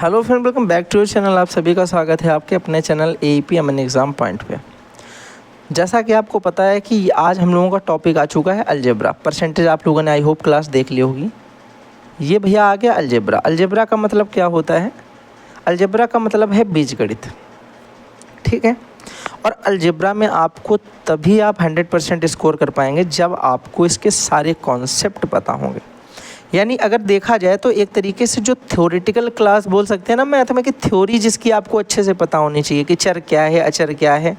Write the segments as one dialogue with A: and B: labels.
A: Hello friend, welcome back to your channel. आप सभी का स्वागत है आपके अपने channel AEP Aman exam point पे। जैसा कि आपको पता है कि आज हम लोगों का टॉपिक आ चुका है अलजेब्रा। परसेंटेज आप लोगों ने आई होप क्लास देख ली होगी। ये भैया आ गया अलजेब्रा। अलजेब्रा का मतलब क्या होता है? अलजेब्रा का मतलब है बीजगणित, ठीक है। और अलजेब्रा में आपको तभी आप 100% स्कोर कर पाएंगे जब आपको इसके सारे कॉन्सेप्ट पता होंगे। यानी अगर देखा जाए तो एक तरीके से जो थ्योरेटिकल क्लास बोल सकते हैं ना, मैथ में, कि थ्योरी जिसकी आपको अच्छे से पता होनी चाहिए कि चर क्या है, अचर क्या है,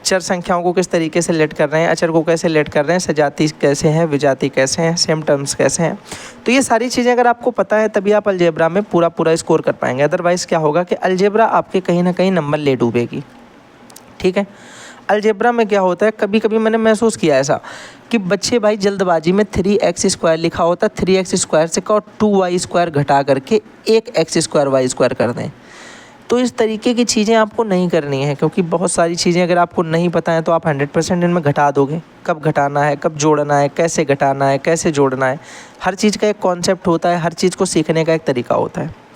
A: चर संख्याओं को किस तरीके से लेट कर रहे हैं, अचर को कैसे लेट कर रहे हैं, सजाती कैसे हैं, विजाती कैसे हैं, सेम टर्म्स कैसे हैं। तो ये सारी चीज़ें अगर आपको पता है तभी आप अलजेब्रा में पूरा स्कोर कर पाएंगे। अदरवाइज़ क्या होगा कि अलजेब्रा आपके कहीं ना कहीं नंबर ले डूबेगी, ठीक है। अलजेब्रा में क्या होता है, कभी कभी मैंने महसूस किया ऐसा कि बच्चे भाई जल्दबाजी में 3x² लिखा होता है, 3x² से का 2y² घटा करके 1x² y² कर दें। तो इस तरीके की चीज़ें आपको नहीं करनी है, क्योंकि बहुत सारी चीज़ें अगर आपको नहीं पता है तो आप 100% इनमें घटा दोगे। कब घटाना है, कब जोड़ना है, कैसे घटाना है, कैसे जोड़ना है, हर चीज़ का एक कॉन्सेप्ट होता है, हर चीज़ को सीखने का एक तरीका होता है।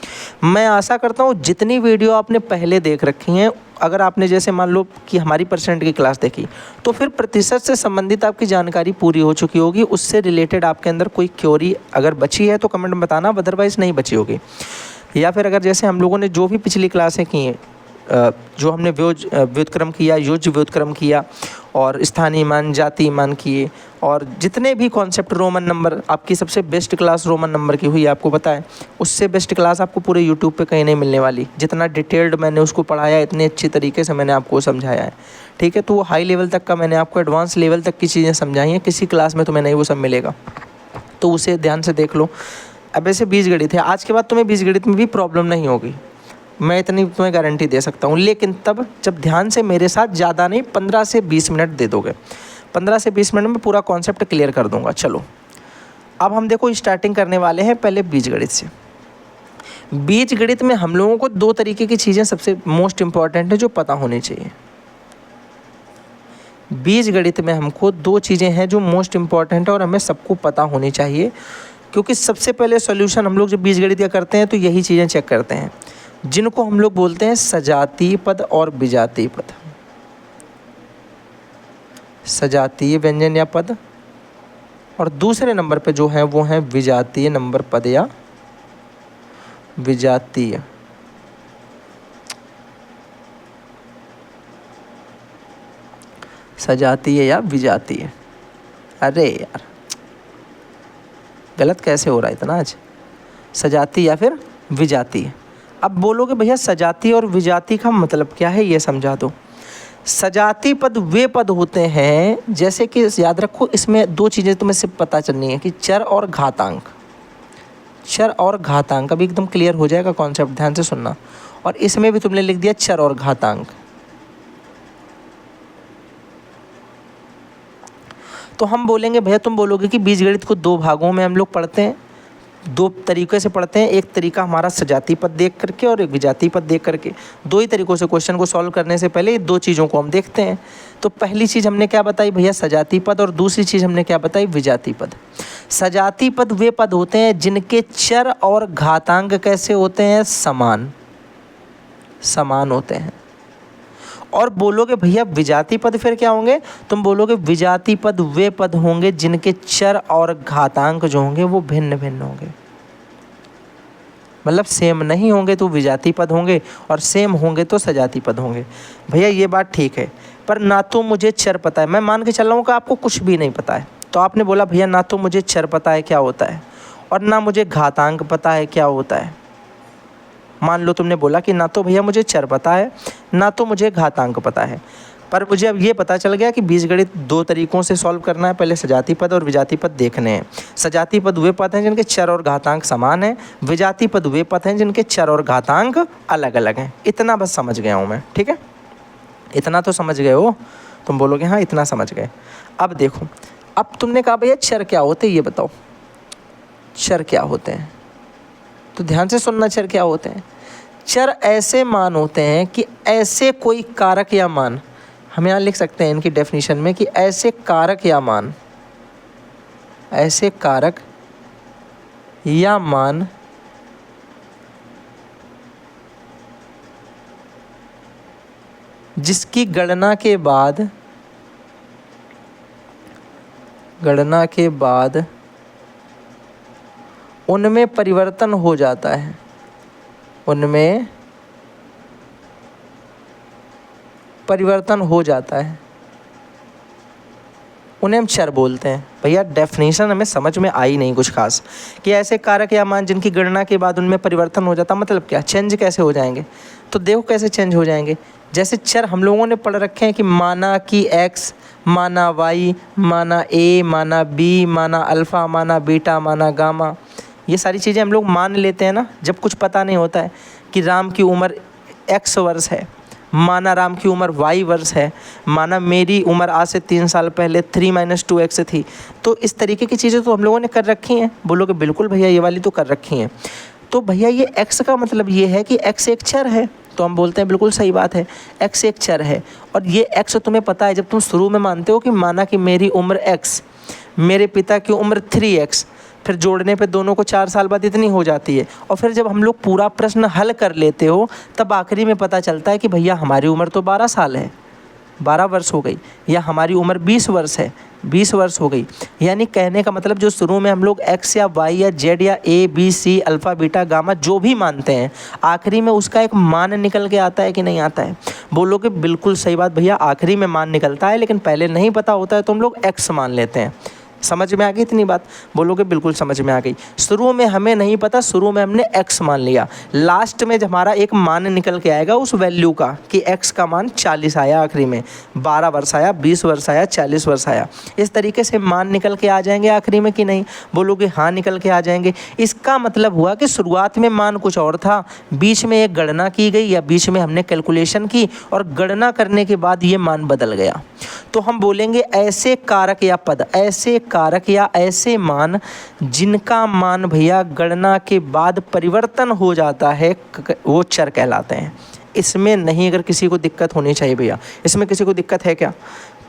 A: मैं आशा करता हूँ जितनी वीडियो आपने पहले देख रखी हैं, अगर आपने जैसे मान लो कि हमारी परसेंट की क्लास देखी तो फिर प्रतिशत से संबंधित आपकी जानकारी पूरी हो चुकी होगी। उससे रिलेटेड आपके अंदर कोई क्वेरी अगर बची है तो कमेंट में बताना, अदरवाइज़ नहीं बची होगी। या फिर अगर जैसे हम लोगों ने जो भी पिछली क्लासें की हैं, जो हमने व्युत्क्रम किया, योज्य व्युत्क्रम किया और स्थानीय मान, जातीय मान किए, और जितने भी कॉन्सेप्ट, रोमन नंबर, आपकी सबसे बेस्ट क्लास रोमन नंबर की हुई, आपको पता है। उससे बेस्ट क्लास आपको पूरे यूट्यूब पे कहीं नहीं मिलने वाली। जितना डिटेल्ड मैंने उसको पढ़ाया, इतने अच्छी तरीके से मैंने आपको समझाया है, ठीक है। तो वो हाई लेवल तक का मैंने आपको एडवांस लेवल तक की चीज़ें समझाई हैं, किसी क्लास में तुम्हें नहीं वो सब मिलेगा, तो उसे ध्यान से देख लो। अब ऐसे बीजगणित है, आज के बाद तुम्हें बीजगणित में भी प्रॉब्लम नहीं होगी, मैं इतनी तुम्हें गारंटी दे सकता हूँ। लेकिन तब जब ध्यान से मेरे साथ ज़्यादा नहीं 15 से 20 मिनट दे दोगे, 15 से 20 मिनट में पूरा कॉन्सेप्ट क्लियर कर दूंगा। चलो अब हम देखो स्टार्टिंग करने वाले हैं पहले बीजगणित से। बीजगणित में हम लोगों को दो तरीके की चीज़ें सबसे मोस्ट इम्पॉर्टेंट है जो पता होनी चाहिए। बीजगणित में हमको दो चीज़ें हैं जो मोस्ट इम्पॉर्टेंट है और हमें सबको पता होनी चाहिए, क्योंकि सबसे पहले सॉल्यूशन हम लोग जब बीजगणित का करते हैं तो यही चीज़ें चेक करते हैं, जिनको हम लोग बोलते हैं सजातीय पद और विजातीय पद। सजातीय व्यंजन या पद, और दूसरे नंबर पे जो है वो है विजातीय नंबर पद या विजातीय। सजातीय या विजातीय। अरे यार गलत कैसे हो रहा है इतना आज। सजातीय या फिर विजातीय। अब बोलोगे भैया सजातीय और विजातीय का मतलब क्या है, ये समझा दो। सजातीय पद वे पद होते हैं, जैसे कि याद रखो इसमें दो चीज़ें तुम्हें सिर्फ पता चलनी है कि चर और घातांक। चर और घातांक अभी एकदम क्लियर हो जाएगा कॉन्सेप्ट, ध्यान से सुनना। और इसमें भी तुमने लिख दिया चर और घातांक। तो हम बोलेंगे भैया, तुम बोलोगे कि बीजगणित को दो भागों में हम लोग पढ़ते हैं, दो तरीके से पढ़ते हैं। एक तरीका हमारा सजातीय पद देख करके और एक विजातीय पद देख करके। दो ही तरीकों से क्वेश्चन को सॉल्व करने से पहले दो चीज़ों को हम देखते हैं। तो पहली चीज़ हमने क्या बताई भैया, सजातीय पद, और दूसरी चीज़ हमने क्या बताई, विजातीय पद। सजातीय पद वे पद होते हैं जिनके चर और घातांक कैसे होते हैं, समान होते हैं। और बोलोगे भैया विजातीय पद फिर क्या होंगे, तुम बोलोगे विजातीय पद वे पद होंगे जिनके चर और घातांक जो होंगे वो भिन्न भिन्न होंगे। मतलब सेम नहीं होंगे तो विजातीय पद होंगे, और सेम होंगे तो सजातीय पद होंगे। भैया ये बात ठीक है, पर ना तो मुझे चर पता है, मैं मान के चल रहा हूँ कि आपको कुछ भी नहीं पता है। तो आपने बोला भैया ना तो मुझे चर पता है क्या होता है, और ना मुझे घातांक पता है क्या होता है। मान लो तुमने बोला कि ना तो भैया मुझे चर पता है, ना तो मुझे घातांक पता है, पर मुझे अब ये पता चल गया कि बीजगणित दो तरीकों से सॉल्व करना है। पहले सजातीय पद और विजातीय पद देखने हैं। सजातीय पद वे पद हैं जिनके चर और घातांक समान हैं, विजातीय पद वे पद हैं जिनके चर और घातांक अलग अलग हैं। इतना बस समझ गया हूँ मैं, ठीक है। इतना तो समझ गए हो, तुम बोलोगे हाँ इतना समझ गए। अब देखो, अब तुमने कहा भैया चर क्या होते हैं ये बताओ, चर क्या होते हैं। तो ध्यान से सुनना, चर क्या होते हैं। चर ऐसे मान होते हैं कि ऐसे कोई कारक या मान, हम यहाँ लिख सकते हैं इनकी डेफिनेशन में कि ऐसे कारक या मान, ऐसे कारक या मान जिसकी गणना के बाद उनमें परिवर्तन हो जाता है, उनमें परिवर्तन हो जाता है, उन्हें हम चर बोलते हैं। भैया डेफिनेशन हमें समझ में आई नहीं कुछ खास, कि ऐसे कारक या मान जिनकी गणना के बाद उनमें परिवर्तन हो जाता, मतलब क्या, चेंज कैसे हो जाएंगे? तो देखो कैसे चेंज हो जाएंगे। जैसे चर हम लोगों ने पढ़ रखे हैं कि माना कि x, माना y, माना a, माना b, माना अल्फ़ा, माना बीटा, माना गामा, ये सारी चीज़ें हम लोग मान लेते हैं ना जब कुछ पता नहीं होता है। कि राम की उम्र x वर्ष है, माना राम की उम्र y वर्ष है, माना मेरी उम्र आज से 3 साल पहले 3 - 2x थी। तो इस तरीके की चीज़ें तो हम लोगों ने कर रखी हैं। बोलोगे बिल्कुल भैया ये वाली तो कर रखी हैं। तो भैया ये x का मतलब ये है कि x एक चर है, तो हम बोलते हैं बिल्कुल सही बात है, x एक चर है। और ये x तुम्हें पता है, जब तुम शुरू में मानते हो कि माना कि मेरी उम्र x, मेरे पिता की उम्र 3x, फिर जोड़ने पे दोनों को 4 साल बाद इतनी हो जाती है। और फिर जब हम लोग पूरा प्रश्न हल कर लेते हो तब आखिरी में पता चलता है कि भैया हमारी उम्र तो 12 साल है, 12 वर्ष हो गई, या हमारी उम्र 20 वर्ष है, 20 वर्ष हो गई। यानी कहने का मतलब जो शुरू में हम लोग x या y या z या a b c alpha beta gamma जो भी मानते हैं, आखिरी में उसका एक मान निकल के आता है कि नहीं आता है? बोलोगे बिल्कुल सही बात भैया, आखिरी में मान निकलता है, लेकिन पहले नहीं पता होता है तो हम लोग x मान लेते हैं। समझ में आ गई इतनी बात? बोलोगे बिल्कुल समझ में आ गई। शुरू में हमें नहीं पता, शुरू में हमने x मान लिया, लास्ट में जब हमारा एक मान निकल के आएगा उस वैल्यू का कि x का मान 40 आया, आखिरी में 12 वर्ष आया, 20 वर्ष आया, 40 वर्ष आया, इस तरीके से मान निकल के आ जाएंगे आखिरी में कि नहीं? बोलोगे हाँ निकल के आ जाएंगे। इसका मतलब हुआ कि शुरुआत में मान कुछ और था, बीच में एक गणना की गई या बीच में हमने कैलकुलेशन की और गणना करने के बाद ये मान बदल गया। तो हम बोलेंगे ऐसे कारक या पद, ऐसे कारक या ऐसे मान जिनका मान भैया गणना के बाद परिवर्तन हो जाता है, वो चर कहलाते हैं। इसमें नहीं अगर किसी को दिक्कत होनी चाहिए भैया, इसमें किसी को दिक्कत है क्या?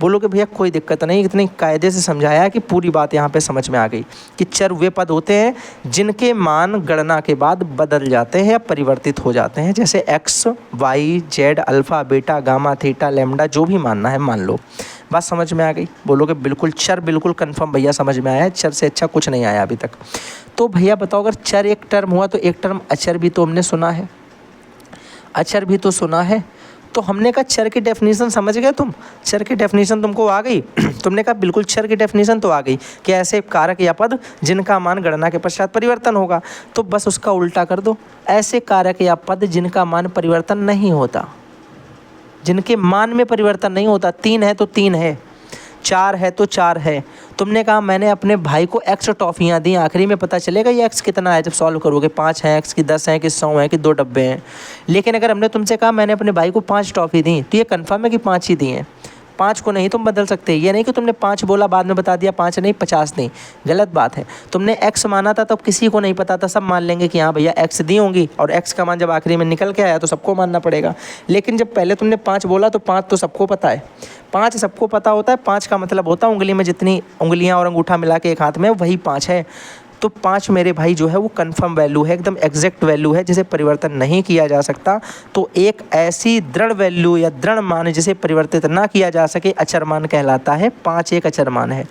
A: बोलोगे भैया कोई दिक्कत नहीं, इतनी कायदे से समझाया कि पूरी बात यहाँ पे समझ में आ गई कि चर वे पद होते हैं जिनके मान गणना के बाद बदल जाते हैं या परिवर्तित हो जाते हैं। जैसे x, y, z, alpha, beta, gamma, theta, lambda, जो भी मानना है मान लो। बात समझ में आ गई? बोलोगे बिल्कुल चर, बिल्कुल कंफर्म भैया समझ में आया है, चर से अच्छा कुछ नहीं आया अभी तक। तो भैया बताओ, अगर चर एक टर्म हुआ तो एक टर्म अचर भी तो हमने सुना है, अचर भी तो सुना है। तो हमने कहा चर की डेफिनेशन समझ गए तुम? चर की डेफिनेशन तुमको आ गई? तुमने कहा बिल्कुल चर की डेफिनेशन तो आ गई कि ऐसे कारक या पद जिनका मान गणना के पश्चात परिवर्तन होगा। तो बस उसका उल्टा कर दो, ऐसे कारक या पद जिनका मान परिवर्तन नहीं होता, जिनके मान में परिवर्तन नहीं होता। 3 है तो 3 है, 4 है तो 4 है। तुमने कहा मैंने अपने भाई को x टॉफ़ियाँ दी, आखिरी में पता चलेगा ये x कितना है जब सॉल्व करोगे, 5 है x की, 10 है कि 100 है कि 2 डब्बे हैं। लेकिन अगर हमने तुमसे कहा मैंने अपने भाई को 5 टॉफ़ी दी, तो ये कन्फर्म है कि 5 ही दी हैं, 5 को नहीं तुम बदल सकते। ये नहीं कि तुमने 5 बोला बाद में बता दिया 5 नहीं 50 नहीं, गलत बात है। तुमने x माना था तब किसी को नहीं पता था, सब मान लेंगे कि हाँ भैया x दी होंगी, और x का मान जब आखिरी में निकल के आया तो सबको मानना पड़ेगा। लेकिन जब पहले तुमने 5 बोला तो 5 तो सबको पता है, 5 सबको पता होता है। 5 का मतलब होता है उंगली में जितनी उंगलियां और अंगूठा मिला के एक हाथ में वही 5 है। तो 5 मेरे भाई जो है वो कंफर्म वैल्यू है, एकदम एग्जैक्ट वैल्यू है जिसे परिवर्तन नहीं किया जा सकता। तो एक ऐसी दृढ़ वैल्यू या दृढ़ मान जिसे परिवर्तित ना किया जा सके अचर मान कहलाता है। 5 एक अचर मान है।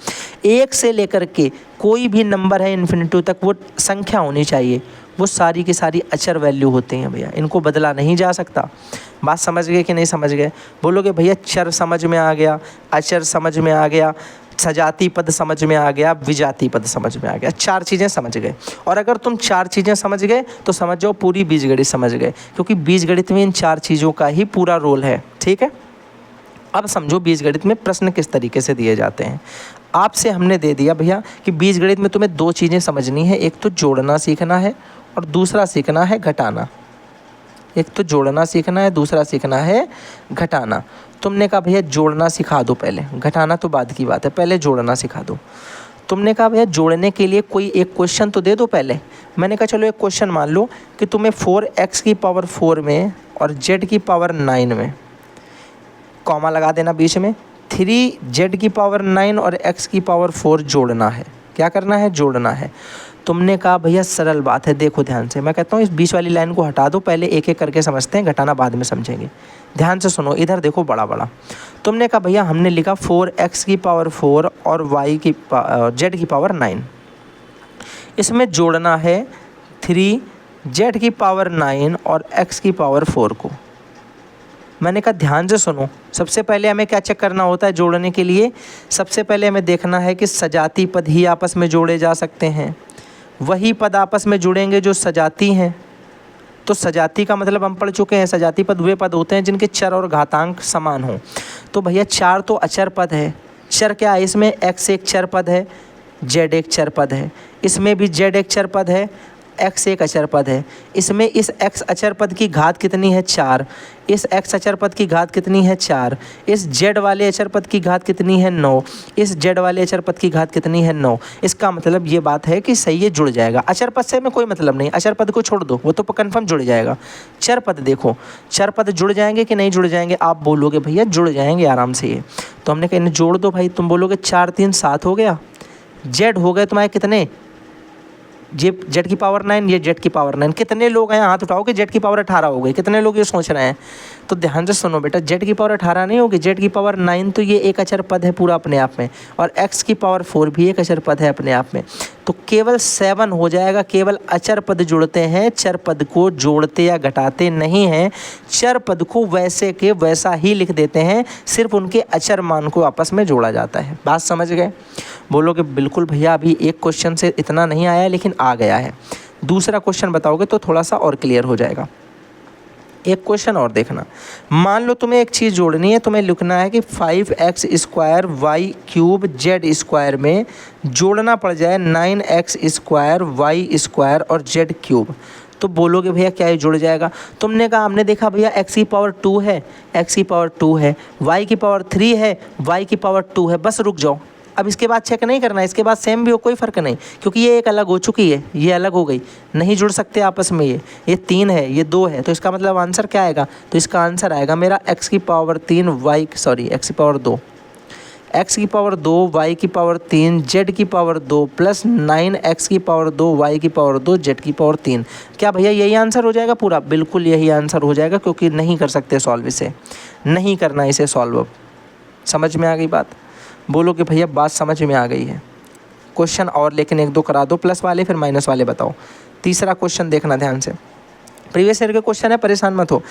A: 1 से लेकर के कोई भी नंबर है इन्फिनिटी तक वो संख्या होनी चाहिए, वो सारी की सारी अचर वैल्यू होती हैं भैया, इनको बदला नहीं जा सकता। बात समझ गए कि नहीं समझ गए? बोलोगे भैया चर समझ में आ गया, अचर समझ में आ गया, सजाती पद समझ में आ गया, विजाती पद समझ में आ गया, 4 चीज़ें समझ गए। और अगर तुम 4 चीज़ें समझ गए तो समझ जाओ पूरी बीजगणित समझ गए, क्योंकि बीजगणित में इन 4 चीज़ों का ही पूरा रोल है। ठीक है, अब समझो बीजगणित में प्रश्न किस तरीके से दिए जाते हैं। आपसे हमने दे दिया भैया कि बीजगणित में तुम्हें 2 चीज़ें समझनी है, एक तो जोड़ना सीखना है और दूसरा सीखना है घटाना। एक तो जोड़ना सीखना है, दूसरा सीखना है घटाना। तुमने कहा भैया जोड़ना सिखा दो पहले, घटाना तो बाद की बात है, पहले जोड़ना सिखा दो। तुमने कहा भैया जोड़ने के लिए कोई एक क्वेश्चन तो दे दो पहले। मैंने कहा चलो एक क्वेश्चन मान लो कि तुम्हें 4x की पावर 4 में और z की पावर 9 में, कॉमा लगा देना बीच में, 3z की पावर 9 और x की पावर 4 जोड़ना है। क्या करना है? जोड़ना है। तुमने कहा भैया सरल बात है, देखो ध्यान से, मैं कहता हूँ इस बीच वाली लाइन को हटा दो, पहले एक एक करके समझते हैं, घटाना बाद में समझेंगे। ध्यान से सुनो, इधर देखो बड़ा बड़ा। तुमने कहा भैया हमने लिखा 4x की पावर 4 और z की पावर 9, इसमें जोड़ना है 3z की पावर 9 और x की पावर 4 को। मैंने कहा ध्यान से सुनो, सबसे पहले हमें क्या चेक करना होता है जोड़ने के लिए? सबसे पहले हमें देखना है कि सजाती पद ही आपस में जोड़े जा सकते हैं, वही पद आपस में जुड़ेंगे जो सजाती हैं। तो सजाती का मतलब हम पढ़ चुके हैं, सजाती पद वे पद होते हैं जिनके चर और घातांक समान हों। तो भैया 4 तो अचर पद है, चर क्या है इसमें? x एक चर पद है, z एक चर पद है, इसमें भी z एक चर पद है, x एक अचर पद है। इसमें इस x अचर पद की घात कितनी है? 4। इस x अचर पद की घात कितनी है? 4। इस z वाले अचर पद की घात कितनी है? 9। इस z वाले अचर पद की घात कितनी है? 9। इसका मतलब ये बात है कि सही है, जुड़ जाएगा। अचर पद से में कोई मतलब नहीं, अचर पद को छोड़ दो, वो तो कन्फर्म जुड़ जाएगा। चर पद देखो, चर पद जुड़ जाएंगे कि नहीं जुड़ जाएंगे? आप बोलोगे भैया जुड़ जाएंगे आराम से। ये तो हमने कहा इन्हें जोड़ दो भाई, तुम बोलोगे 4 3 7 हो गया। z हो गए तुम्हारे कितने? ये z की पावर 9, ये z की पावर 9। कितने लोग हैं? हाथ उठाओगे। z की पावर 18 हो गई। कितने लोग ये सोच रहे हैं? तो ध्यान से सुनो बेटा, z की पावर 18 नहीं होगी, z की पावर 9 तो ये एक अचर पद है पूरा अपने आप में, और x की पावर 4 भी एक अचर पद है अपने आप में। तो केवल 7 हो जाएगा। केवल अचर पद जुड़ते हैं, चर पद को जोड़ते या घटाते नहीं हैं। चर पद को वैसे के वैसा ही लिख देते हैं, सिर्फ उनके अचर मान को आपस में जोड़ा जाता है। बात समझ गए? बोलोगे बिल्कुल भैया, अभी एक क्वेश्चन से इतना नहीं आया लेकिन आ गया है। दूसरा क्वेश्चन बताओगे तो थोड़ा सा और क्लियर हो जाएगा। एक क्वेश्चन और देखना। मान लो तुम्हें एक चीज़ जोड़नी है, तुम्हें लिखना है कि 5x square y cube z square में जोड़ना पड़ जाए 9x स्क्वायर वाई स्क्वायर और जेड क्यूब। तो बोलोगे भैया क्या ये जुड़ जाएगा? तुमने कहा, हमने देखा भैया x की पावर 2 है, x की पावर 2 है, y की पावर 3 है, y की पावर 2 है। बस रुक जाओ, अब इसके बाद चेक नहीं करना, इसके बाद सेम भी हो कोई फ़र्क नहीं, क्योंकि ये एक अलग हो चुकी है, ये अलग हो गई, नहीं जुड़ सकते आपस में। ये 3 है, ये 2 है, तो इसका मतलब आंसर क्या आएगा? तो इसका आंसर आएगा मेरा x की पावर 3 x की पावर 2, x की पावर 2, y की पावर 3, z की पावर 2 प्लस 9x की पावर 2, y की पावर 2, z की पावर 3। क्या भैया यही आंसर हो जाएगा पूरा? बिल्कुल यही आंसर हो जाएगा, क्योंकि नहीं कर सकते सॉल्व, इसे नहीं करना इसे सॉल्व। अब समझ में आ गई बात? बोलो कि भैया बात समझ में आ गई है। क्वेश्चन और लेकिन 1-2 करा दो, प्लस वाले फिर माइनस वाले बताओ। तीसरा क्वेश्चन देखना ध्यान से, प्रीवियस ईयर का क्वेश्चन है, परेशान मत हो।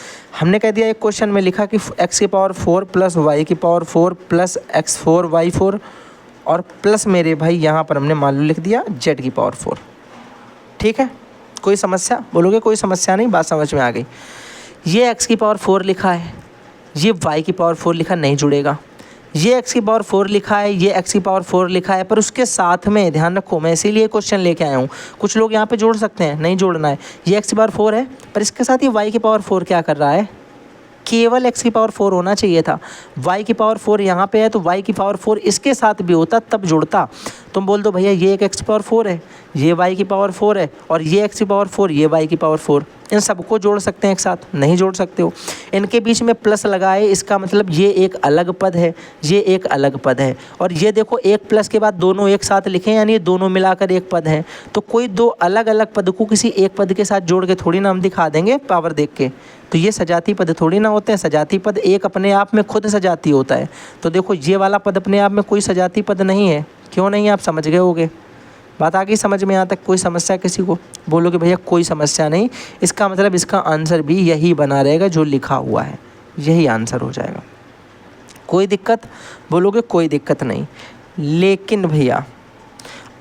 A: हमने कह दिया एक क्वेश्चन में लिखा कि x की पावर 4 प्लस y की पावर 4 प्लस x4 y4 और प्लस मेरे भाई यहाँ पर हमने मान लो लिख दिया z की पावर 4। ठीक है, कोई समस्या? बोलोगे कोई समस्या नहीं, बात समझ में आ गई। ये x की पावर 4 लिखा है, ये y की पावर 4 लिखा, नहीं जुड़ेगा। ये x की पावर 4 लिखा है, ये x की पावर 4 लिखा है, पर उसके साथ में ध्यान रखो, मैं इसीलिए क्वेश्चन लेके आया हूँ। कुछ लोग यहाँ पे जोड़ सकते हैं, नहीं जोड़ना है। ये x की पावर 4 है, पर इसके साथ ये y की पावर 4 क्या कर रहा है? केवल x की पावर 4 होना चाहिए था। y की पावर 4 यहाँ पे है, तो y की पावर 4 इसके साथ भी होता तब जुड़ता। तुम बोल दो भैया ये एक x की पावर 4 है, ये y की पावर 4 है, और ये x की पावर 4, ये y की पावर 4, इन सबको जोड़ सकते हैं एक साथ? नहीं जोड़ सकते हो। इनके बीच में प्लस लगाए, इसका मतलब ये एक अलग पद है, ये एक अलग पद है। और ये देखो, एक प्लस के बाद दोनों एक साथ लिखें, यानी ये दोनों मिलाकर एक पद है। तो कोई दो अलग अलग पद को किसी एक पद के साथ जोड़ के थोड़ी ना हम दिखा देंगे पावर देख के। तो ये सजाती पद थोड़ी ना होते हैं। सजाती पद एक अपने आप में खुद सजाती होता है। तो देखो ये वाला पद अपने आप में कोई सजाती पद नहीं है। क्यों नहीं? आप समझ गए होगे, बात आ गई समझ में? यहाँ तक कोई समस्या किसी को? बोलोगे भैया कोई समस्या नहीं, इसका मतलब इसका आंसर भी यही बना रहेगा जो लिखा हुआ है, यही आंसर हो जाएगा। कोई दिक्कत? बोलोगे कोई दिक्कत नहीं। लेकिन भैया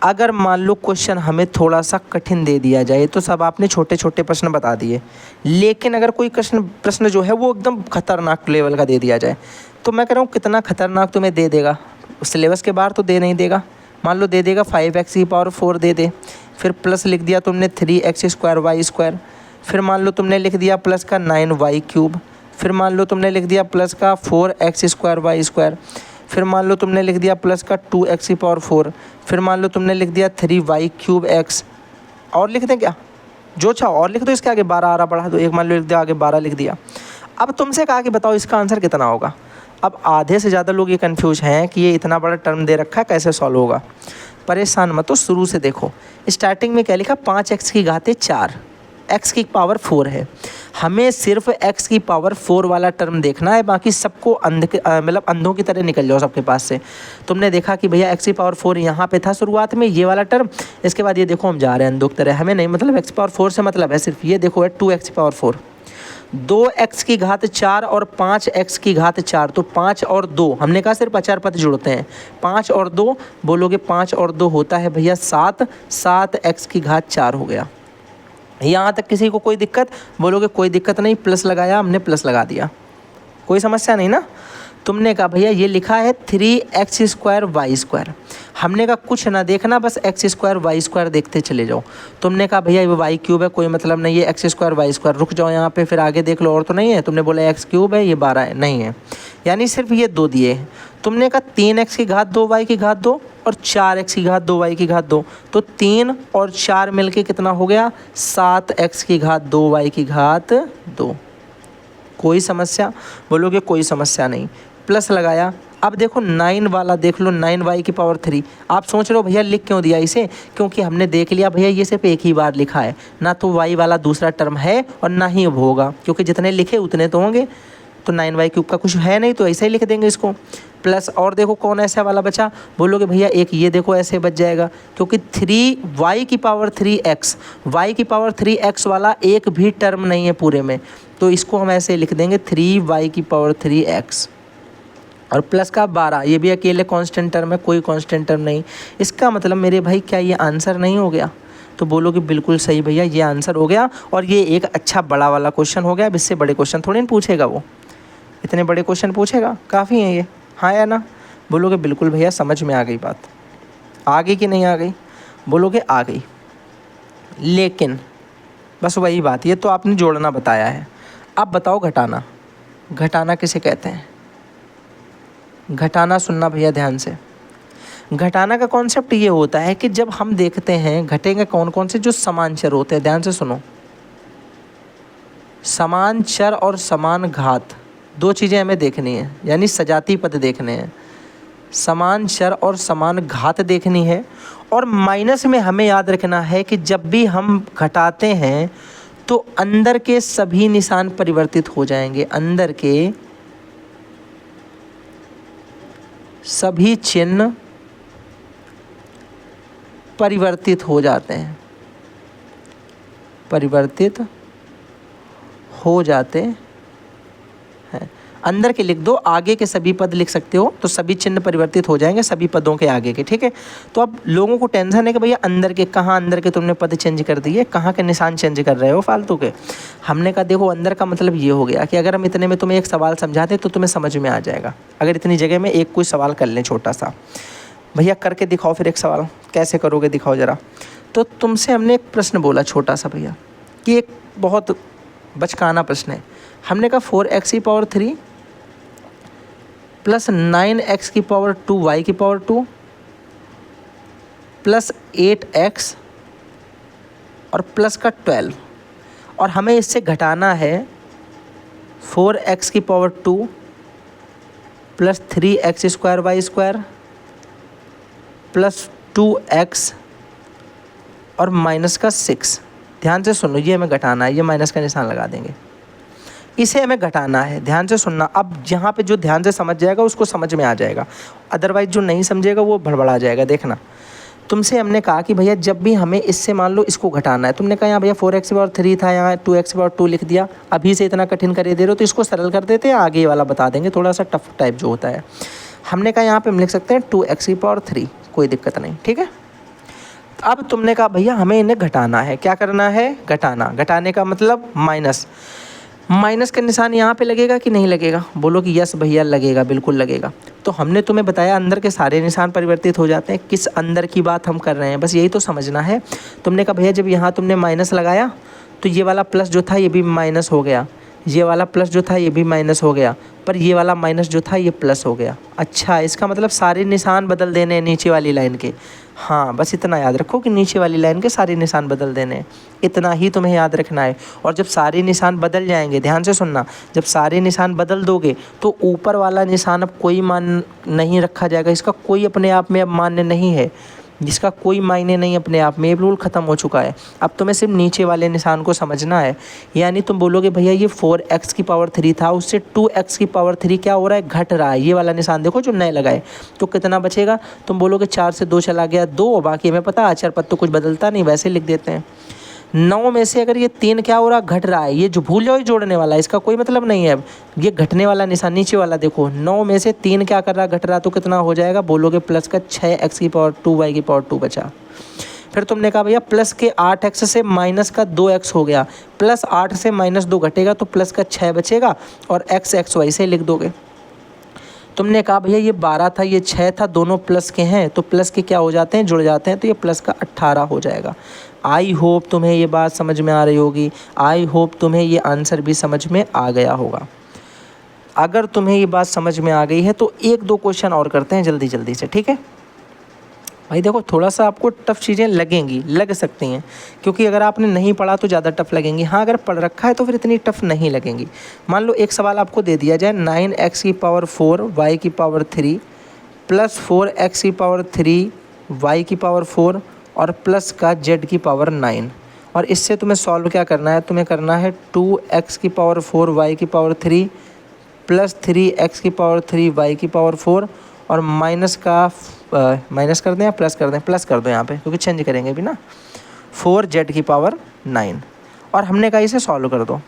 A: अगर मान लो क्वेश्चन हमें थोड़ा सा कठिन दे दिया जाए, तो सब आपने छोटे छोटे प्रश्न बता दिए, लेकिन अगर कोई प्रश्न जो है वो एकदम खतरनाक लेवल का दे दिया जाए, तो मैं कह रहा हूँ कितना खतरनाक तुम्हें दे देगा? सिलेबस के बाहर तो दे नहीं देगा। मान लो दे देगा 5x की पावर 4 दे दे, फिर प्लस लिख दिया तुमने 3x स्क्वायर वाई स्क्वायर, फिर मान लो तुमने लिख दिया प्लस का 9y क्यूब, फिर मान लो तुमने लिख दिया प्लस का 4x स्क्वायर वाई स्क्वायर, फिर मान लो तुमने लिख दिया प्लस का 2x की पावर 4, फिर मान लो तुमने लिख दिया 3y क्यूब x। और लिख दें क्या? जो चाहो और लिख दो, इसके आगे 12 आ रहा बढ़ा दो, एक मान लो लिख दिया, आगे 12 लिख दिया। अब तुमसे कहा कि बताओ इसका आंसर कितना होगा। अब आधे से ज़्यादा लोग ये कन्फ्यूज हैं कि ये इतना बड़ा टर्म दे रखा है, कैसे सॉल्व होगा। परेशान मत हो, शुरू से देखो। स्टार्टिंग में क्या लिखा, 5x की घात 4, x की पावर 4 है। हमें सिर्फ x की पावर 4 वाला टर्म देखना है, बाकी सबको मतलब अंधों की तरह निकल जाओ सबके पास से। तुमने देखा कि भैया x की पावर 4 यहाँ पे था शुरुआत में, ये वाला टर्म। इसके बाद ये देखो हम जा रहे हैं अंधों की तरह, हमें नहीं मतलब x की पावर 4 से मतलब है सिर्फ ये देखो है 2x की पावर 4, 2x की घात 4 और 5x की घात 4, तो 5 और 2 हमने कहा सिर्फ अचार पद जुड़ते हैं। 5 और 2 बोलोगे, 5 और 2 होता है भैया 7, 7x की घात 4 हो गया। यहाँ तक किसी को कोई दिक्कत? बोलोगे कोई दिक्कत नहीं, प्लस लगाया हमने, प्लस लगा दिया, कोई समस्या नहीं ना। तुमने कहा भैया ये लिखा है 3x² y², हमने कहा कुछ ना देखना, बस x² y² देखते चले जाओ। तुमने कहा भैया ये y³ है, कोई मतलब नहीं है, x² y², रुक जाओ यहाँ पे, फिर आगे देख लो और तो नहीं है। तुमने बोला x³ है, ये 12 है, नहीं है, यानी सिर्फ ये 2 दिए हैं। तुमने कहा 3x की घात 2 y की घात 2 और 4x की घात 2 y की घात 2, तो 3 और 4 मिलके कितना हो गया, 7x की घात 2 y की घात 2। कोई समस्या? बोलोगे कोई समस्या नहीं, प्लस लगाया। अब देखो 9 वाला देख लो, 9y की पावर 3। आप सोच रहे हो भैया लिख क्यों दिया इसे, क्योंकि हमने देख लिया भैया ये सिर्फ एक ही बार लिखा है, ना तो y वाला दूसरा टर्म है और ना ही अब होगा, क्योंकि जितने लिखे उतने तो होंगे। तो 9y³ का कुछ है नहीं, तो ऐसे ही लिख देंगे इसको प्लस। और देखो कौन ऐसा वाला बचा, बोलोगे भैया एक ये देखो ऐसे बच जाएगा, क्योंकि 3y की पावर 3x, y की पावर 3x वाला एक भी टर्म नहीं है पूरे में, तो इसको हम ऐसे लिख देंगे 3y की पावर 3x और प्लस का 12, ये भी अकेले कांस्टेंट टर्म है, कोई कांस्टेंट टर्म नहीं। इसका मतलब मेरे भाई क्या ये आंसर नहीं हो गया? तो बोलोगे बिल्कुल सही भैया, ये आंसर हो गया, और ये एक अच्छा बड़ा वाला क्वेश्चन हो गया। अब इससे बड़े क्वेश्चन थोड़ी ना पूछेगा वो, इतने बड़े क्वेश्चन पूछेगा, काफ़ी है ये, हाँ या ना? बोलोगे बिल्कुल भैया समझ में आ गई बात। आ गई कि नहीं आ गई? बोलोगे आ गई। लेकिन बस वही बात, ये तो आपने जोड़ना बताया है। अब बताओ घटाना, घटाना किसे कहते हैं? घटाना सुनना भैया ध्यान से। घटाना का कॉन्सेप्ट ये होता है कि जब हम देखते हैं घटेंगे कौन कौन से, जो समान चर होते हैं, ध्यान से सुनो। समान चर और समान घात, 2 चीज़ें हमें देखनी है, यानी सजाती पद देखने हैं। समान चर और समान घात देखनी है, और माइनस में हमें याद रखना है कि जब भी हम घटाते हैं तो अंदर के सभी निशान परिवर्तित हो जाएंगे, अंदर के सभी चिन्ह परिवर्तित हो जाते हैं, परिवर्तित हो जाते हैं। अंदर के लिख दो, आगे के सभी पद लिख सकते हो, तो सभी चिन्ह परिवर्तित हो जाएंगे सभी पदों के आगे के, ठीक है। तो अब लोगों को टेंशन है कि भैया अंदर के कहाँ, अंदर के तुमने पद चेंज कर दिए, कहाँ के निशान चेंज कर रहे हो फालतू के। हमने कहा देखो अंदर का मतलब ये हो गया कि अगर हम इतने में तुम्हें एक सवाल समझाते तो तुम्हें समझ में आ जाएगा। अगर इतनी जगह में एक कोई सवाल कर लें छोटा सा, भैया करके दिखाओ फिर एक सवाल, कैसे करोगे दिखाओ ज़रा। तो तुमसे हमने एक प्रश्न बोला छोटा सा भैया, कि एक बहुत बचकाना प्रश्न है। हमने कहा 4x की पावर 3 प्लस 9x की पावर 2 y की पावर 2 प्लस 8x और प्लस का 12, और हमें इससे घटाना है 4x की power 2 plus 3x² y² plus 2x और माइनस का 6। ध्यान से सुनो, ये हमें घटाना है, ये माइनस का निशान लगा देंगे, इसे हमें घटाना है। ध्यान से सुनना, अब यहाँ पे जो ध्यान से समझ जाएगा उसको समझ में आ जाएगा, अदरवाइज जो नहीं समझेगा वो भड़बड़ा जाएगा। देखना, तुमसे हमने कहा कि भैया जब भी हमें इससे मान लो इसको घटाना है, तुमने कहा यहाँ भैया 4x की पावर 3 था, यहाँ 2x की पावर 2 लिख दिया, अभी से इतना कठिन कर दे रहे हो तो इसको सरल कर देते हैं, आगे वाला बता देंगे थोड़ा सा टफ टाइप जो होता है। हमने कहा यहाँ पे हम लिख सकते हैं 2x की पावर 3, कोई दिक्कत नहीं, ठीक है। अब तुमने कहा भैया हमें इन्हें घटाना है, क्या करना है? घटाना। घटाने का मतलब माइनस, माइनस का निशान यहाँ पे लगेगा कि नहीं लगेगा? बोलो कि यस भैया लगेगा, बिल्कुल लगेगा। तो हमने तुम्हें बताया अंदर के सारे निशान परिवर्तित हो जाते हैं, किस अंदर की बात हम कर रहे हैं, बस यही तो समझना है। तुमने कहा भैया जब यहाँ तुमने माइनस लगाया तो ये वाला प्लस जो था ये भी माइनस हो गया, ये वाला प्लस जो था ये भी माइनस हो गया, पर ये वाला माइनस जो था ये प्लस हो गया। अच्छा, इसका मतलब सारे निशान बदल देने हैं नीचे वाली लाइन के। हाँ, बस इतना याद रखो कि नीचे वाली लाइन के सारे निशान बदल देने हैं, इतना ही तुम्हें याद रखना है। और जब सारे निशान बदल जाएंगे, ध्यान से सुनना, जब सारे निशान बदल दोगे तो ऊपर वाला निशान अब कोई मान नहीं रखा जाएगा, इसका कोई अपने आप में अब मान्य नहीं है। जिसका कोई मायने नहीं अपने आप में, ये रूल ख़त्म हो चुका है। अब तुम्हें सिर्फ नीचे वाले निशान को समझना है। यानी तुम बोलोगे भैया ये 4x की पावर 3 था, उससे 2x की पावर 3 क्या हो रहा है, घट रहा है। ये वाला निशान देखो जो नए लगाए, तो कितना बचेगा, तुम बोलोगे 4 से 2 चला गया 2, बाकी हमें पता आचार पद तो कुछ बदलता नहीं, वैसे लिख देते हैं। 9 में से अगर ये 3 क्या हो रहा, घट रहा है, ये जो भूल जाओ जोड़ने वाला, इसका कोई मतलब नहीं है। ये घटने वाला निशान नीचे वाला देखो, 9 में से 3 क्या कर रहा, घट रहा, तो कितना हो जाएगा, बोलोगे प्लस का 6x की पावर 2 y की पावर 2 बचा। फिर तुमने कहा भैया प्लस के 8x से माइनस का 2x हो गया, प्लस 8 से माइनस 2 घटेगा तो प्लस का 6 बचेगा और x y से लिख दोगे। तुमने कहा भैया ये 12 था, ये 6 था, दोनों प्लस के हैं, तो प्लस के क्या हो जाते हैं, जुड़ जाते हैं, तो ये प्लस का 18 हो जाएगा। आई होप तुम्हें ये बात समझ में आ रही होगी। आई होप तुम्हें ये आंसर भी समझ में आ गया होगा। अगर तुम्हें ये बात समझ में आ गई है तो 1-2 क्वेश्चन और करते हैं जल्दी जल्दी से, ठीक है भाई। देखो थोड़ा सा आपको टफ चीज़ें लगेंगी, लग सकती हैं, क्योंकि अगर आपने नहीं पढ़ा तो ज़्यादा टफ लगेंगी। हाँ अगर पढ़ रखा है तो फिर इतनी टफ नहीं लगेंगी। मान लो एक सवाल आपको दे दिया जाए, 9x की पावर 4 y की पावर 3 प्लस 4x की पावर 3 y की पावर 4 और प्लस का z की पावर 9, और इससे तुम्हें सॉल्व क्या करना है, तुम्हें करना है 2x की पावर 4 y की पावर 3 प्लस 3x की पावर 3 y की पावर 4 और माइनस का माइनस कर दें या प्लस कर दें, प्लस कर दो यहाँ पे क्योंकि चेंज करेंगे भी ना, 4z की पावर 9, और हमने कहा इसे सॉल्व कर दो।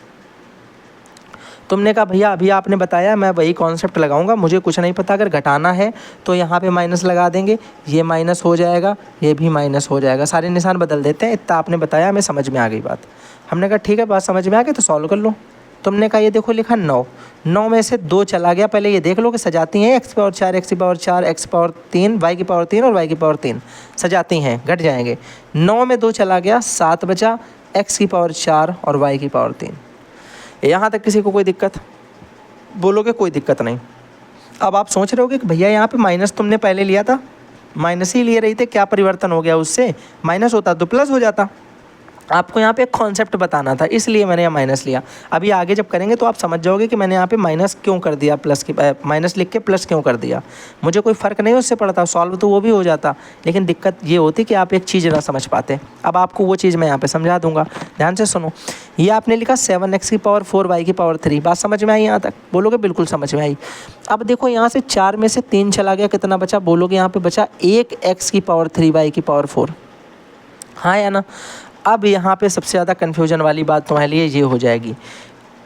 A: तुमने कहा भैया अभी आपने बताया, मैं वही कॉन्सेप्ट लगाऊंगा, मुझे कुछ नहीं पता, अगर घटाना है तो यहाँ पे माइनस लगा देंगे, ये माइनस हो जाएगा, ये भी माइनस हो जाएगा, सारे निशान बदल देते हैं। इतना आपने बताया, हमें समझ में आ गई बात। हमने कहा ठीक है बात समझ में आ गई तो सॉल्व कर लो। तुमने कहा ये देखो लिखा 9 में से 2 चला गया, पहले ये देख लो कि सजाती हैं, x पावर 4 x की पावर 4 x पावर 3 y की पावर 3 और y की पावर 3 सजाती हैं, घट जाएंगे। 9 में 2 चला गया, 7 बचा, x की पावर 4 और y की पावर 3। यहाँ तक किसी को कोई दिक्कत, बोलोगे कोई दिक्कत नहीं। अब आप सोच रहे होगे कि भैया यहाँ पे माइनस तुमने पहले लिया था, माइनस ही लिए रही थे, क्या परिवर्तन हो गया, उससे माइनस होता तो प्लस हो जाता। आपको यहाँ पे एक कॉन्सेप्ट बताना था, इसलिए मैंने यहाँ माइनस लिया। अभी आगे जब करेंगे तो आप समझ जाओगे कि मैंने यहाँ पे माइनस क्यों कर दिया, प्लस की माइनस लिख के प्लस क्यों कर दिया। मुझे कोई फ़र्क नहीं उससे पड़ता, सॉल्व तो वो भी हो जाता, लेकिन दिक्कत ये होती कि आप एक चीज़ ना समझ पाते। अब आपको वो चीज़ मैं यहाँ पर समझा दूँगा, ध्यान से सुनो। ये आपने लिखा 7x की पावर 4 y की पावर 3, बात समझ में आई यहाँ तक, बोलोगे बिल्कुल समझ में आई। अब देखो यहाँ से 4 में से 3 चला गया, कितना बचा, बोलोगे यहाँ पे बचा 1x की पावर 3 y की पावर 4, हाँ या ना। अब यहाँ पे सबसे ज़्यादा कन्फ्यूजन वाली बात तुम्हारे लिए ये हो जाएगी,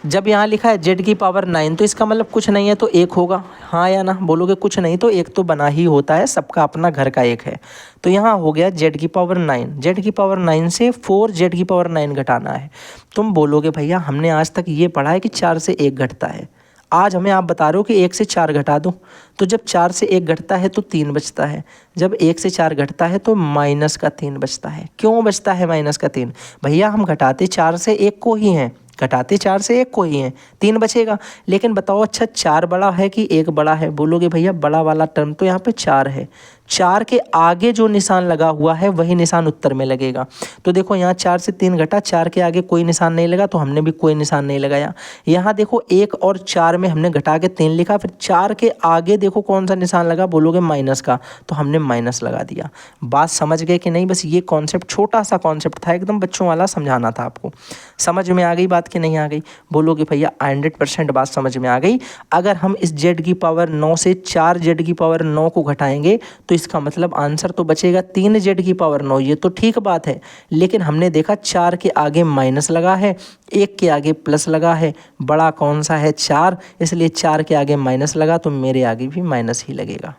A: जब यहाँ लिखा है z की पावर 9 तो इसका मतलब कुछ नहीं है तो 1 होगा, हाँ या ना, बोलोगे कुछ नहीं तो 1 तो बना ही होता है, सबका अपना घर का 1 है। तो यहाँ हो गया z की पावर 9, z की पावर 9 से 4z की पावर 9 घटाना है। तुम बोलोगे भैया हमने आज तक ये पढ़ा है कि 4 से 1 घटता है, आज हमें आप बता रहे हो कि 1 से 4 घटा दो, तो जब 4 से 1 घटता है तो 3 बचता है, जब 1 से 4 घटता है तो माइनस का 3 बचता है। क्यों बचता है माइनस का 3, भैया हम घटाते 4 से 1 को ही हैं, घटाते 4 से 1 को ही हैं, 3 बचेगा। लेकिन बताओ अच्छा 4 बड़ा है कि 1 बड़ा है, बोलोगे भैया बड़ा वाला टर्म तो यहाँ पे 4 है, 4 के आगे जो निशान लगा हुआ है वही निशान उत्तर में लगेगा। तो देखो यहाँ 4 से 3 घटा, 4 के आगे कोई निशान नहीं लगा तो हमने भी कोई निशान नहीं लगाया। यहाँ देखो 1 और 4 में हमने घटा के 3 लिखा, फिर 4 के आगे देखो कौन सा निशान लगा, बोलोगे माइनस का, तो हमने माइनस लगा दिया। बात समझ गए कि नहीं, बस ये कॉन्सेप्ट छोटा सा कॉन्सेप्ट था, एकदम बच्चों वाला समझाना था आपको। समझ में आ गई बात कि नहीं आ गई, बोलोगे भैया 100% बात समझ में आ गई। अगर हम इस z की पावर 9 से 4z की पावर 9 को घटाएंगे तो इसका मतलब आंसर तो बचेगा 3z की पावर 9, ये तो ठीक बात है। लेकिन हमने देखा 4 के आगे माइनस लगा है, 1 के आगे प्लस लगा है, बड़ा कौन सा है 4, इसलिए 4 के आगे माइनस लगा तो मेरे आगे भी माइनस ही लगेगा।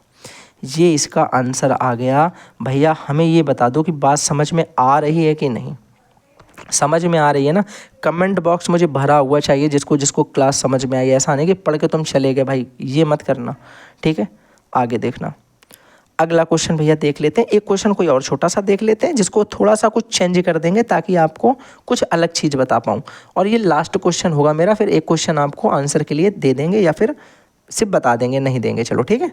A: ये इसका आंसर आ गया। भैया हमें ये बता दो कि बात समझ में आ रही है कि नहीं, समझ में आ रही है ना। कमेंट बॉक्स मुझे भरा हुआ चाहिए, जिसको जिसको क्लास समझ में आई। ऐसा नहीं कि पढ़ के तुम चले गए, भाई ये मत करना, ठीक है। आगे देखना, अगला क्वेश्चन भैया देख लेते हैं। एक क्वेश्चन कोई और छोटा सा देख लेते हैं, जिसको थोड़ा सा कुछ चेंज कर देंगे ताकि आपको कुछ अलग चीज़ बता पाऊँ। और ये लास्ट क्वेश्चन होगा मेरा, फिर एक क्वेश्चन आपको आंसर के लिए दे देंगे या फिर सिर्फ बता देंगे, नहीं देंगे, चलो ठीक है।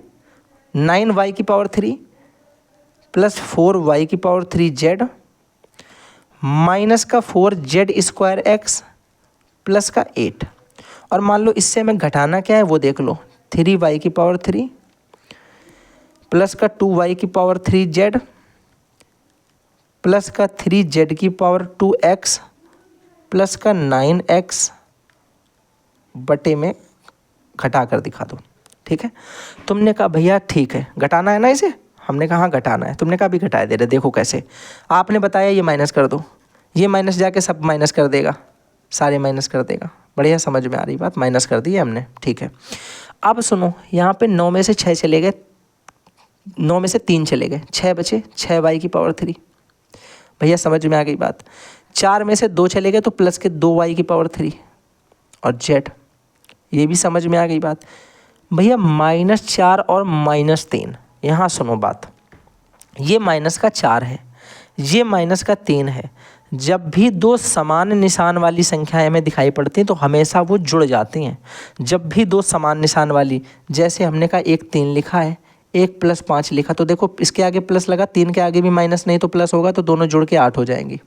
A: 9y की पावर 3 प्लस 4y की पावर 3z माइनस का 4z स्क्वायर x प्लस का 8, और मान लो इससे हमें घटाना क्या है वो देख लो, 3y की पावर 3 प्लस का 2y की पावर 3z प्लस का 3z⁴ प्लस का 9x बटे में घटा कर दिखा दो। ठीक है, तुमने कहा भैया ठीक है घटाना है ना इसे, हमने कहा हाँ घटाना है, तुमने कहा भी घटा दे रहे, देखो कैसे, आपने बताया ये माइनस कर दो, ये माइनस जाके सब माइनस कर देगा, सारे माइनस कर देगा। बढ़िया, समझ में आ रही बात, माइनस कर दी है हमने। ठीक है, अब सुनो, यहाँ पे 9 में से 6 चले गए, 9 में से 3 चले गए, 6 बचे, 6y⁴। भैया समझ में आ गई बात। 4 में से 2 चले गए तो प्लस के 2y⁴ और z, ये भी समझ में आ गई बात। भैया -4 और -3, यहाँ सुनो बात, ये माइनस का 4 है, ये माइनस का 3 है। जब भी दो समान निशान वाली संख्याएं हमें दिखाई पड़ती हैं तो हमेशा वो जुड़ जाती हैं। जब भी दो समान निशान वाली, जैसे हमने कहा एक 3 लिखा है, एक +5 लिखा, तो देखो इसके आगे प्लस लगा, 3 के आगे भी माइनस नहीं तो प्लस होगा, तो दोनों जुड़ के 8 हो जाएंगी।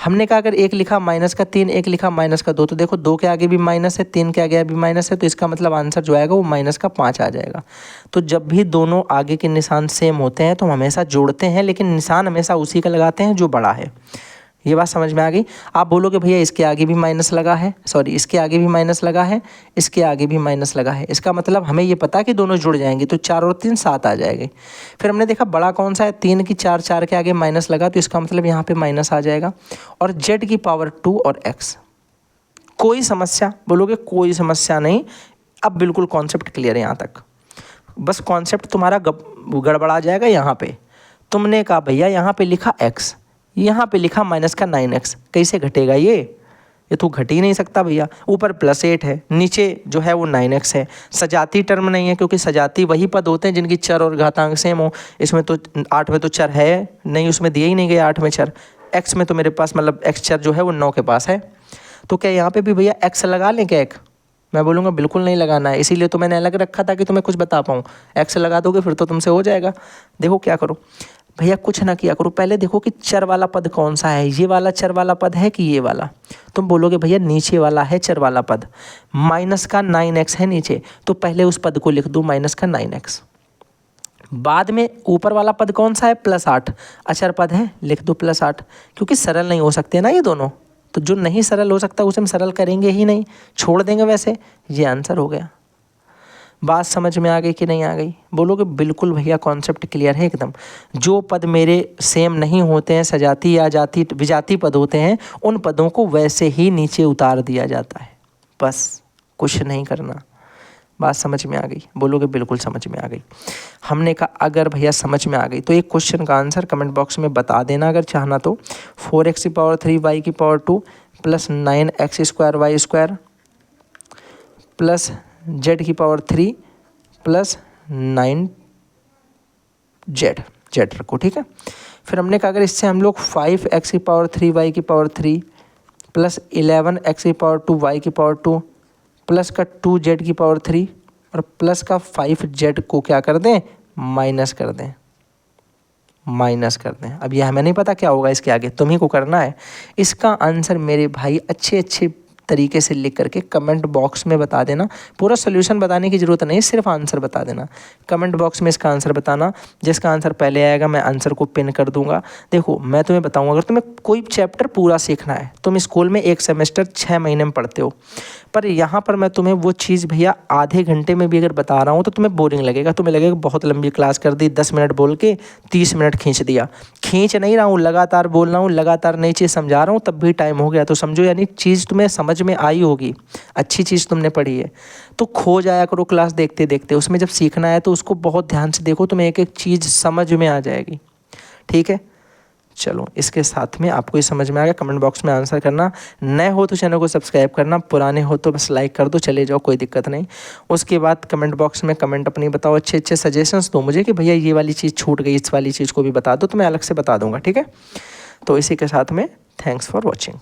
A: हमने कहा अगर एक लिखा -3, एक लिखा -2, तो देखो 2 के आगे भी माइनस है, 3 के आगे भी माइनस है, तो इसका मतलब आंसर जो आएगा वो -5 आ जाएगा। तो जब भी दोनों आगे के निशान सेम होते हैं तो हम हमेशा जोड़ते हैं, लेकिन निशान हमेशा उसी का लगाते हैं जो बड़ा है। ये बात समझ में आ गई। आप बोलोगे भैया इसके आगे भी माइनस लगा है, सॉरी इसके आगे भी माइनस लगा है, इसके आगे भी माइनस लगा है, इसका मतलब हमें ये पता कि दोनों जुड़ जाएंगे, तो 4 और 3 7 आ जाएंगे। फिर हमने देखा बड़ा कौन सा है, 3 की 4, 4 के आगे माइनस लगा, तो इसका मतलब यहाँ पे माइनस आ जाएगा। और z⁴ और x, कोई समस्या? बोलोगे कोई समस्या नहीं। अब बिल्कुल कॉन्सेप्ट क्लियर है यहाँ तक, बस कॉन्सेप्ट तुम्हारा गड़बड़ा जाएगा। यहाँ पे तुमने कहा भैया यहाँ पे लिखा x, यहाँ पे लिखा -9x, कैसे घटेगा ये तो घट ही नहीं सकता भैया। ऊपर +8 है, नीचे जो है वो 9x है। सजाती टर्म नहीं है, क्योंकि सजाती वही पद होते हैं जिनकी चर और घातांक सेम हो। इसमें तो 8 में तो चर है नहीं, उसमें दिए ही नहीं गए 8 में चर। x में तो मेरे पास मतलब x चर जो है वो 9 के पास है। तो क्या यहाँ पे भी भैया x लगा लें क्या? एक मैं बोलूँगा बिल्कुल नहीं लगाना है, इसीलिए तो मैंने अलग रखा था कि तुम्हें कुछ बता पाऊँ। x लगा दोगे फिर तो तुमसे हो जाएगा। देखो क्या करो भैया, कुछ ना किया करो, पहले देखो कि चर वाला पद कौन सा है, ये वाला चर वाला पद है कि ये वाला। तुम बोलोगे भैया नीचे वाला है चर वाला पद, -9x है नीचे, तो पहले उस पद को लिख दो -9x। बाद में ऊपर वाला पद कौन सा है, +8, अचर पद है, लिख दो +8, क्योंकि सरल नहीं हो सकते ना ये दोनों, तो जो नहीं सरल हो सकता उसे हम सरल करेंगे ही नहीं, छोड़ देंगे वैसे। ये आंसर हो गया। बात समझ में आ गई कि नहीं आ गई? बोलोगे बिल्कुल भैया कॉन्सेप्ट क्लियर है एकदम। जो पद मेरे सेम नहीं होते हैं, सजाती या जाती विजाती पद होते हैं, उन पदों को वैसे ही नीचे उतार दिया जाता है, बस कुछ नहीं करना। बात समझ में आ गई? बोलोगे बिल्कुल समझ में आ गई। हमने कहा अगर भैया समझ में आ गई तो एक क्वेश्चन का आंसर कमेंट बॉक्स में बता देना अगर चाहना तो। 4x⁴y⁴ plus 9x² plus z⁴ plus 9z रखो, ठीक है। फिर हमने कहा अगर इससे हम लोग 5x⁴y⁴ प्लस 11x⁴2y⁴ प्लस का 2z⁴ और प्लस का 5z को क्या कर दें, माइनस कर दें, माइनस कर दें। अब यह हमें नहीं पता क्या होगा इसके आगे, तुम्ही को करना है। इसका आंसर मेरे भाई अच्छे अच्छे तरीके से लिख करके कमेंट बॉक्स में बता देना। पूरा सोल्यूशन बताने की ज़रूरत नहीं, सिर्फ आंसर बता देना। कमेंट बॉक्स में इसका आंसर बताना, जिसका आंसर पहले आएगा मैं आंसर को पिन कर दूंगा। देखो मैं तुम्हें बताऊंगा, अगर तुम्हें कोई चैप्टर पूरा सीखना है, तुम स्कूल में एक सेमेस्टर 6 महीने में पढ़ते हो, पर यहाँ पर मैं तुम्हें वो चीज़ भैया आधे घंटे में भी अगर बता रहा हूँ तो तुम्हें बोरिंग लगेगा, तुम्हें लगेगा बहुत लंबी क्लास कर दी, 10 मिनट बोल के 30 मिनट खींच दिया। खींच नहीं रहा हूँ, लगातार बोल रहा हूँ, लगातार नई चीज़ समझा रहा हूँ, तब भी टाइम हो गया। तो समझो यानी चीज़ तुम्हें समझ में आई होगी, अच्छी चीज़ तुमने पढ़ी है। तो खो जाया करो क्लास देखते देखते, उसमें जब सीखना है तो उसको बहुत ध्यान से देखो, तुम्हें एक एक चीज़ समझ में आ जाएगी, ठीक है। चलो इसके साथ में आपको ये समझ में आ गया, कमेंट बॉक्स में आंसर करना। नए हो तो चैनल को सब्सक्राइब करना, पुराने हो तो बस लाइक कर दो, चले जाओ, कोई दिक्कत नहीं। उसके बाद कमेंट बॉक्स में कमेंट अपनी बताओ, अच्छे अच्छे सजेशंस दो मुझे कि भैया ये वाली चीज़ छूट गई, इस वाली चीज़ को भी बता दो, तो मैं अलग से बता दूंगा, ठीक है। तो इसी के साथ में थैंक्स फॉर वॉचिंग।